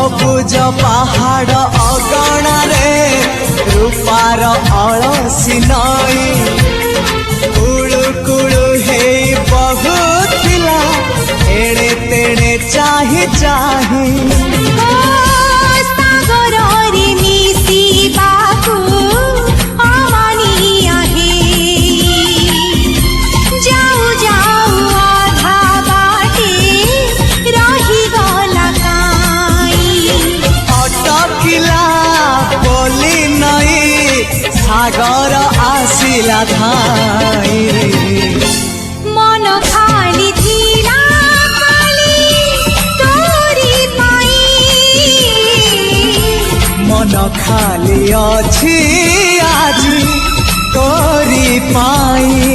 सबुज पहाड़ अगणारे रूपार अलसी नई कुळु कुळु हे बहुथिला एड़े तेड़े चाही चाही सागर आसिला धाई मन खाली थिला खाली तोरी पाई मन खाली अछि आज तोरी पाई।